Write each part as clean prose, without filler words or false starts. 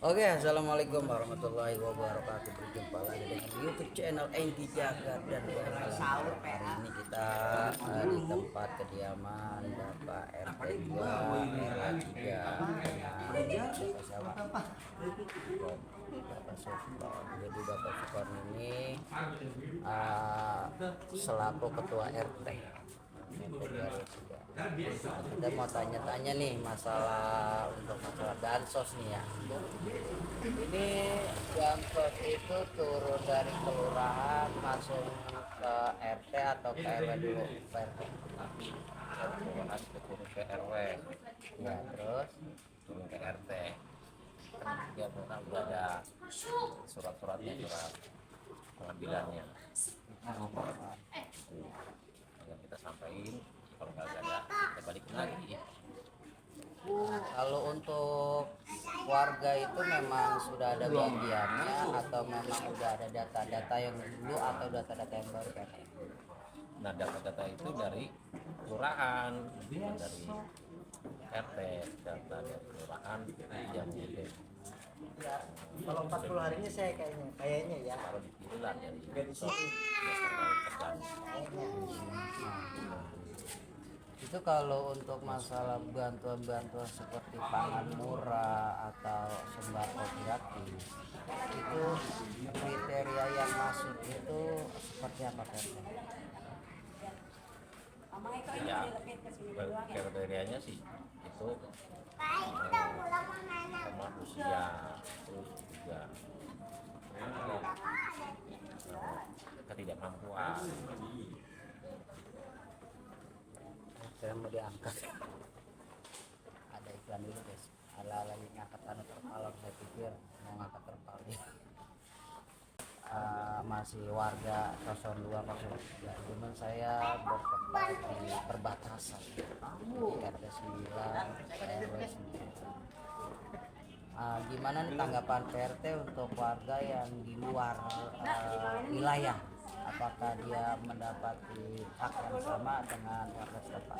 Oke, assalamualaikum warahmatullahi wabarakatuh. Berjumpa lagi dengan YouTube channel Engki Jagat dan sahur. Hari ini kita di tempat kediaman Bapak RT 2 RW 3 dengan Bapak Sukron. Jadi Bapak Sukron ini selaku ketua RT. Kita mau tanya-tanya nih untuk masalah bansos nih ya. Ini bansos itu turun dari kelurahan masuk ke RT atau ke RW dulu, Pak RT? Kelurahan itu turun ke RW, Ya, terus turun ke RT. Kan dia udah ada surat-suratnya, surat pengambilannya. Yang kita sampaikan, kalau nggak ada, kita balikin lagi. kalau untuk warga itu memang sudah ada bagiannya atau memang udah ada data-data yang dulu atau data-data yang baru, Pak RT? Nah, data-data itu dari kelurahan, bukan dari RT. Data dari kelurahan yang milik Kalau 40 harinya saya kayaknya ya. kalau dipilih lah dari Dari situ. kerjaan. Itu kalau untuk masalah bantuan-bantuan seperti pangan murah atau sembako gratis, itu kriteria yang masuk itu seperti apa, Pak RT? Ya, kriterianya sih itu manusia, terus juga ketidakmampuan. Saya mau diangkat. Ada iklan dulu guys. Lagi ngangkat tanah terpal, saya pikir mau ngangkat terpal dia. Masih warga 02 03, cuman saya bertempat di perbatasan di RT 9 RW 9. Gimana nih tanggapan PRT untuk warga yang di luar wilayah? Apakah dia mendapati hak yang sama dengan warga setempat?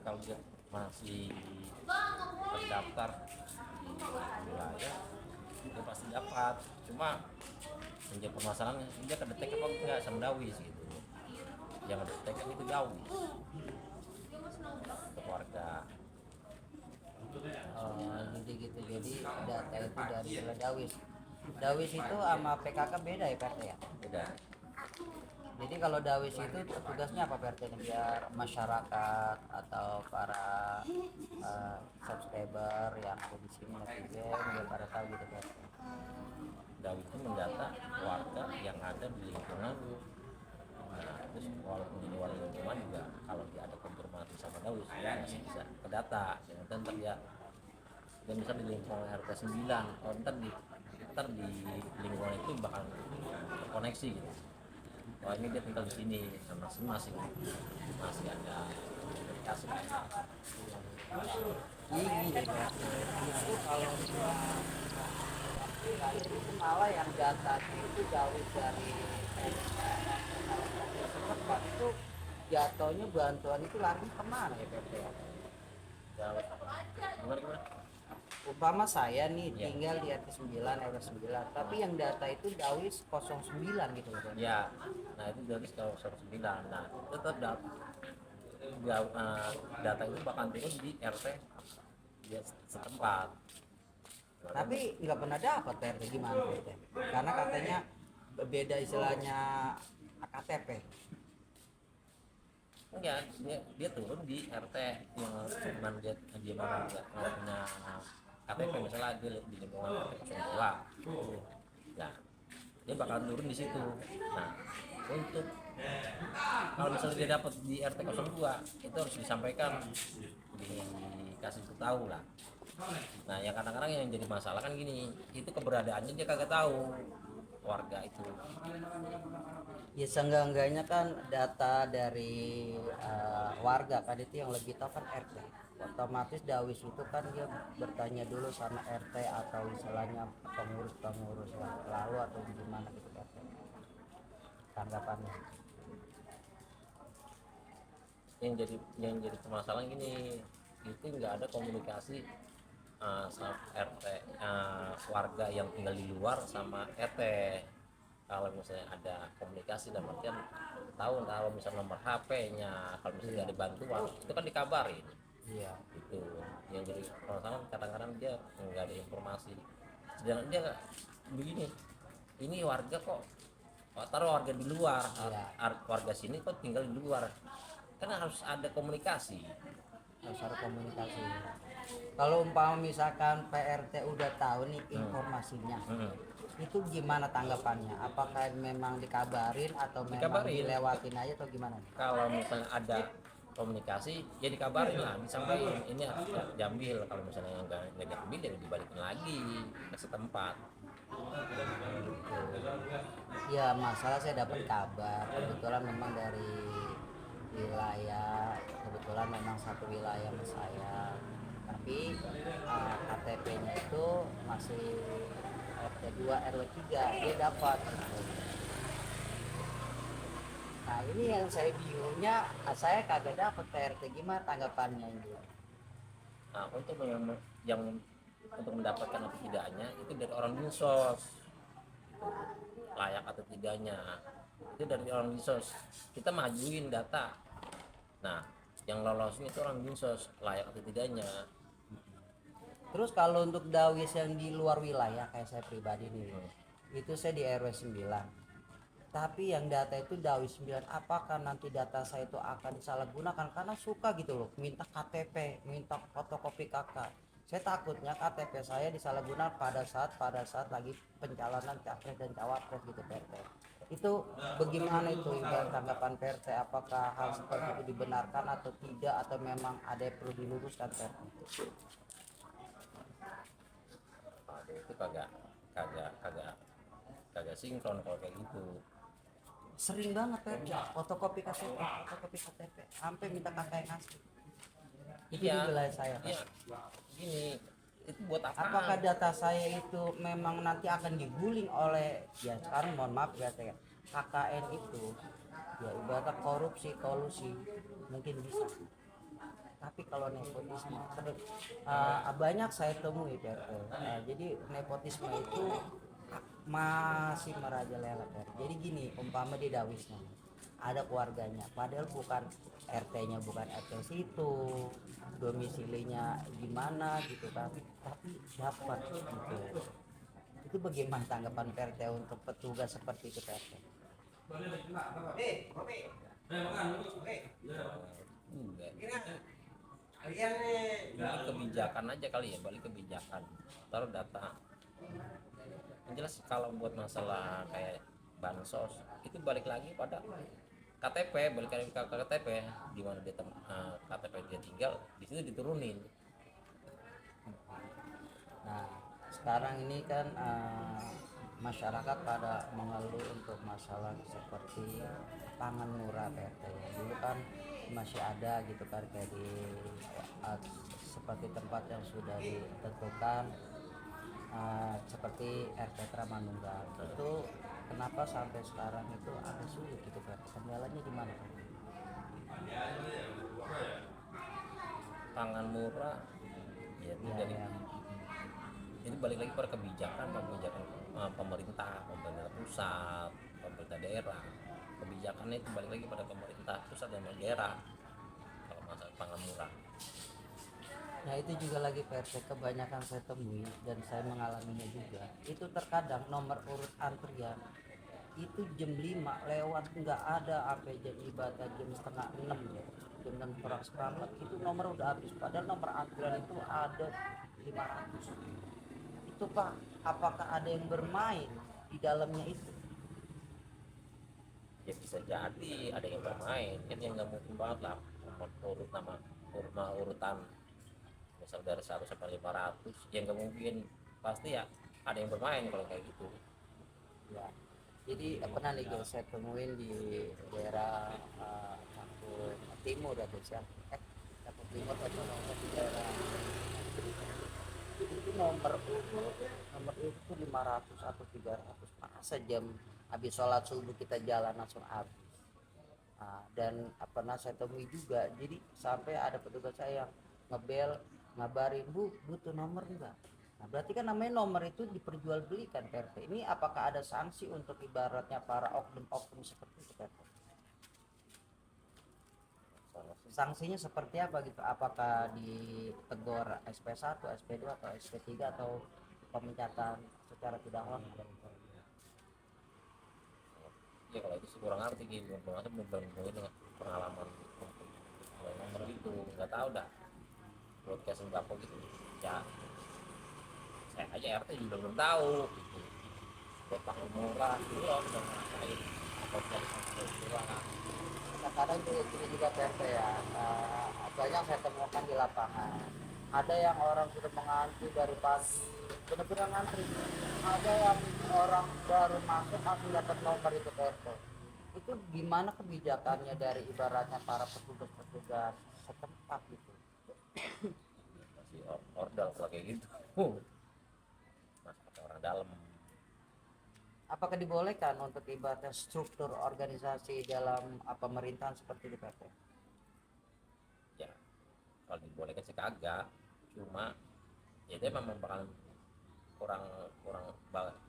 Kalau dia masih terdaftar di wilayah, dia pasti dapat. Cuma menjadi permasalahan dia kedetek apa enggak sama dawis gitu. Yang kedetek kan itu dawis untuk warga. Jadi gitu, jadi data itu dari sila Dawis. Dawis itu sama PKK beda ya, PRT ya? Beda. Jadi kalau Dawis itu tugasnya apa, PRT ini? Biar masyarakat atau para subscriber yang ada di sini netizen biar pada tahu gitu, PRT. Dawis itu mendata warga yang ada di lingkungan. Nah, terus walaupun di luar lingkungan juga kalau dia ada konfirmasi sama Dawis dia masih bisa ke data. Yang ntar dia bisa di lingkungan RT 9, oh, ntar di lingkungan itu bakal terkoneksi gitu. Wah, ini dia tinggal di sini sama masih ada komunikasi. Gini, justru kalau itu malah yang data itu jauh dari tempat itu jatuhnya bantuan itu lari kemana ya, PRT? Gimana? Umpama saya nih Ya. tinggal di RT 9 RW 9, tapi yang data itu Dawis 09 gitu loh, Bang. Ya, nah itu dari kalau 9. Nah, tetap data itu bakal turun di RT dia setempat. Tapi nggak pernah dapat PRT, gimana PRT? Karena katanya beda istilahnya KTP. Enggak, dia turun di RT yang cuman dia mana nggak punya KTP, misalnya dia di lingkungan RT 02. Nah, dia bakal turun di situ. Nah, untuk kalau misalnya dia dapat di RT 02 itu harus disampaikan, dikasih tahu lah. Nah, yang kadang-kadang yang jadi masalah kan gini, itu keberadaannya dia kagak tahu warga itu. Ya seenggak-enggaknya kan data dari warga kan itu yang lebih tahu kan RT. Otomatis Dawis itu kan dia bertanya dulu sama RT atau istilahnya pengurus-pengurus yang lalu atau gimana gitu, RT. Tanggapannya. Yang jadi permasalahan gini, itu nggak ada komunikasi sama RT warga yang tinggal di luar sama RT. Kalau misalnya ada komunikasi dan artian tahu kalau misalnya nomor HP-nya, kalau misalnya ada bantuan itu kan dikabarin. Iya. Itu yang jadi permasalahan, kadang-kadang dia nggak ada informasi, sedangkan dia begini, ini warga kok, taruh warga di luar, Iya. warga sini kok tinggal di luar, kan harus ada komunikasi. Dasar komunikasi. Kalau umpama misalkan PRT udah tahu nih informasinya, itu gimana tanggapannya? Apakah memang dikabarin atau memang Dikabarin. dilewatin aja atau gimana? Kalau misalnya ada komunikasi ya dikabarin lah, disampaikan ini harus diambil, kalau misalnya nggak diambil ya dibalikin lagi ke setempat. Ya masalah saya dapat kabar kebetulan memang dari wilayah, kebetulan memang satu wilayah sama saya, tapi KTP-nya itu masih RT2 RW3 dia dapat gitu. Nah ini yang saya bingungnya, saya kagak dapat PRT, gimana tanggapannya ini? Nah, untuk yang untuk mendapatkan atau tidaknya itu dari orang dinsos, layak atau tidaknya itu dari orang dinsos, kita majuin data. Nah, yang lolosnya itu orang dinsos, layak atau tidaknya. Terus kalau untuk dawis yang di luar wilayah kayak saya pribadi nih, itu saya di RW 9. Tapi yang data itu dawis 9, apakah nanti data saya itu akan disalahgunakan? Karena suka gitu loh, minta KTP, minta fotokopi KK. Saya takutnya KTP saya disalahgunakan pada saat lagi pencalonan capres dan cawapres gitu PRT. Itu bagaimana itu ibarat tanggapan PRT? Apakah hal seperti itu dibenarkan atau tidak, atau memang ada yang perlu diluruskan PRT? Aduh, itu kagak kagak kagak kagak sinkron kalau kayak gitu. Sering banget PRT fotokopi KTP sampai minta kakak yang asli. Itu Iya, di wilayah saya Pak. iya. Gini, itu buat apa? Apakah data saya itu memang nanti akan diguling oleh, ya sekarang mohon maaf ya saya, KKN itu ya ibarat korupsi kolusi mungkin bisa, tapi kalau nepotisme banyak saya temui PRT. Jadi nepotisme itu masih merajalela PRT. Jadi gini, umpama di Dawisnya ada keluarganya padahal bukan RT-nya, bukan RT situ, domisilinya gimana gitu kan, tapi dapat gitu. Itu bagaimana tanggapan PRT untuk petugas seperti itu PRT? Enggak. Balik kebijakan aja kali ya, balik kebijakan, taruh data. Yang jelas kalau buat masalah kayak bansos itu balik lagi pada KTP, balik lagi ke KTP, di mana dia KTP dia tinggal di situ diturunin. Nah sekarang ini kan masyarakat pada mengeluh untuk masalah seperti pangan murah PRT. Dulu kan masih ada gitu kan kayak di seperti tempat yang sudah ditentukan seperti RT Tramanunggal. Itu kenapa sampai sekarang itu agak sulit gitu kan? Kendalanya di mana Pak? Pangan murah ya, Ya, jadi yang ini balik lagi pada kebijakan pemerintah pusat, pemerintah daerah. Kebijakannya itu balik lagi pada pemerintah pusat dan daerah kalau masalah pangan murah. Nah itu juga lagi PRT kebanyakan saya temui dan saya mengalaminya juga. Itu terkadang nomor urut antrian itu jam 5 lewat nggak ada sampai jam ibadah jam setengah 6 ya. Jam 6 kurang seperempat itu nomor udah habis. Padahal nomor antrian itu ada 500. Itu Pak, apakah ada yang bermain di dalamnya itu? Ya bisa jadi ada yang bermain, kan yang nggak mungkin banget lah urutan misal dari 1 sampai 500 yang nggak mungkin, pasti ya ada yang bermain kalau kayak gitu. Ya. Jadi pernah nih guys saya temuin di daerah Campur Timur ya guys ya. Campur Timur atau nomor di daerah itu nomor urut itu 500 atau 300, masa jam habis sholat subuh kita jalan langsung habis. Dan pernah saya temui juga, jadi sampai ada petugas saya yang ngebel ngabarin, Bu butuh nomor enggak. Nah, berarti kan namanya nomor itu diperjualbelikan Pak RT. Ini apakah ada sanksi untuk ibaratnya para oknum-oknum seperti itu Pak RT? Sanksinya seperti apa gitu? Apakah ditegur SP1, SP2 atau SP3 atau pemecatan secara tidak hormat? Ya kalau itu sih kurang ngerti gitu, masa belum dengan pengalaman nomor itu nggak tahu dah broadcast berapa gitu ya. Saya aja RT juga belum tahu gitu. Kotak murah gitu loh udah ngerasain apa Kadang gini juga PRT ya, banyak saya temukan di lapangan. Ada yang orang sudah mengantri dari pagi, benar-benar ngantri. Ada yang orang baru masuk langsung dapat nomor itu PRT. Itu gimana kebijakannya dari ibaratnya para petugas-petugas setempat gitu? masih ordal kalau kayak gitu. Mas pakai orang dalam. Apakah dibolehkan untuk ibaratnya struktur organisasi dalam pemerintahan seperti itu PRT? Ya kalau dibolehkan sih kagak, cuma ya dia memang bakal kurang kurang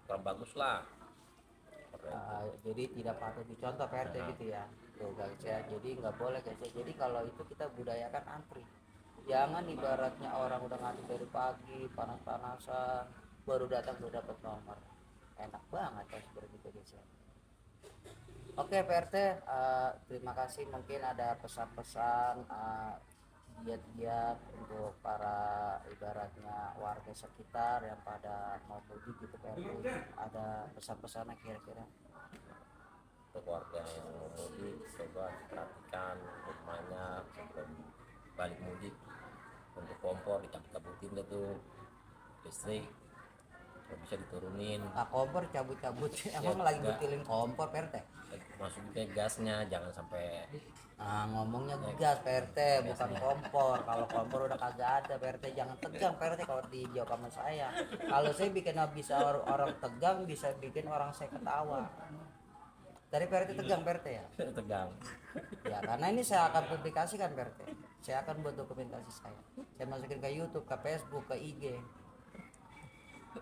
kurang bagus lah. Jadi tidak patut dicontoh PRT gitu ya. Tuh guys ya, jadi nggak boleh guys ya. Jadi kalau itu kita budayakan antri. Jangan ibaratnya orang udah ngantri dari pagi panas-panasan baru datang udah dapat nomor. Enak banget ya seperti itu guys ya. Oke PRT, terima kasih. Mungkin ada pesan-pesan giat-giat untuk para ibaratnya warga sekitar yang pada mau mudik gitu PRT. Ada pesan-pesannya kira-kira? Untuk warga yang mau mudik coba perhatikan rumahnya sebelum balik mudik. Untuk kompor dicabut-cabutin deh tuh, listrik kalau bisa diturunin. Kompor cabut-cabut emang lagi enggak. betilin kompor PRT? Masukin gasnya jangan sampai Ngomongnya gas PRT bukan kompor. Kalau kompor udah kagak ada PRT. Jangan tegang PRT kalau dijawab sama saya. Kalau saya bikin bisa orang tegang, bisa bikin orang saya ketawa. Dari PRT tegang PRT ya? tegang. Ya karena ini saya akan publikasikan PRT. Saya akan buat dokumentasi saya. Saya masukin ke YouTube, ke Facebook, ke IG.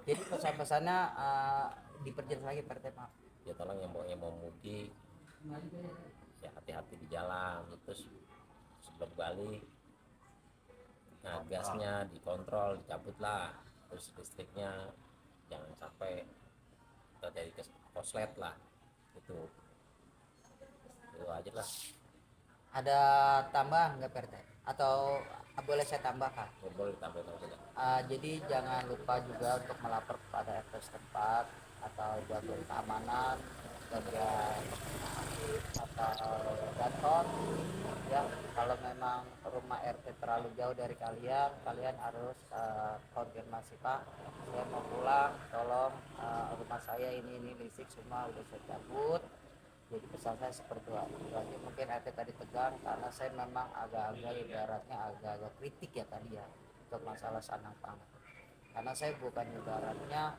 Jadi pesan-pesannya diperjelas lagi PRT maaf. Ya tolong yang mau mudik ya hati-hati di jalan, terus sebelum balik gasnya dikontrol, dicabut lah, terus listriknya jangan sampai terjadi koslet lah, itu aja lah. Ada tambahan nggak PRT? Atau boleh saya tambahkan? Boleh tambah aja. Jadi jangan lupa juga untuk melapor kepada RT setempat atau jadwal keamanan bagian atau kantor ya. Kalau memang rumah RT terlalu jauh dari kalian harus konfirmasi, Pak saya mau pulang, tolong rumah saya ini listrik semua udah saya cabut. Jadi pesan saya seperti itu aja. Mungkin RT tadi tegang karena saya memang agak-agak ibaratnya agak-agak kritik ya tadi ya untuk masalah sandang pangan. Karena saya bukan ibaratnya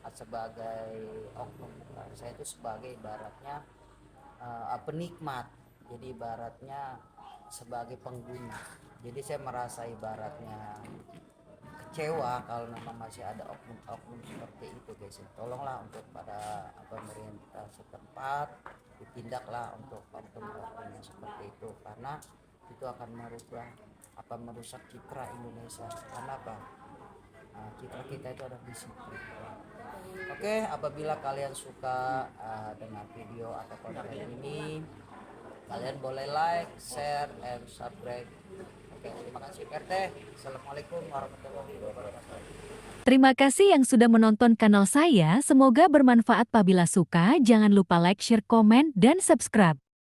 sebagai oknum, saya itu sebagai ibaratnya penikmat. Jadi ibaratnya sebagai pengguna. Jadi saya merasa ibaratnya kecewa kalau memang masih ada oknum-oknum seperti itu guys. Tolonglah untuk pada pemerintah setempat ditindaklah untuk oknum-oknum yang seperti itu, karena itu akan merusak citra Indonesia. Karena apa? Citra kita itu ada disiplin. Oke, apabila kalian suka dengan video atau konten ini, kalian boleh like, share, and subscribe. Oke, terima kasih RT. Assalamualaikum warahmatullahi wabarakatuh. Terima kasih yang sudah menonton kanal saya. Semoga bermanfaat. Apabila suka, jangan lupa like, share, komen, dan subscribe.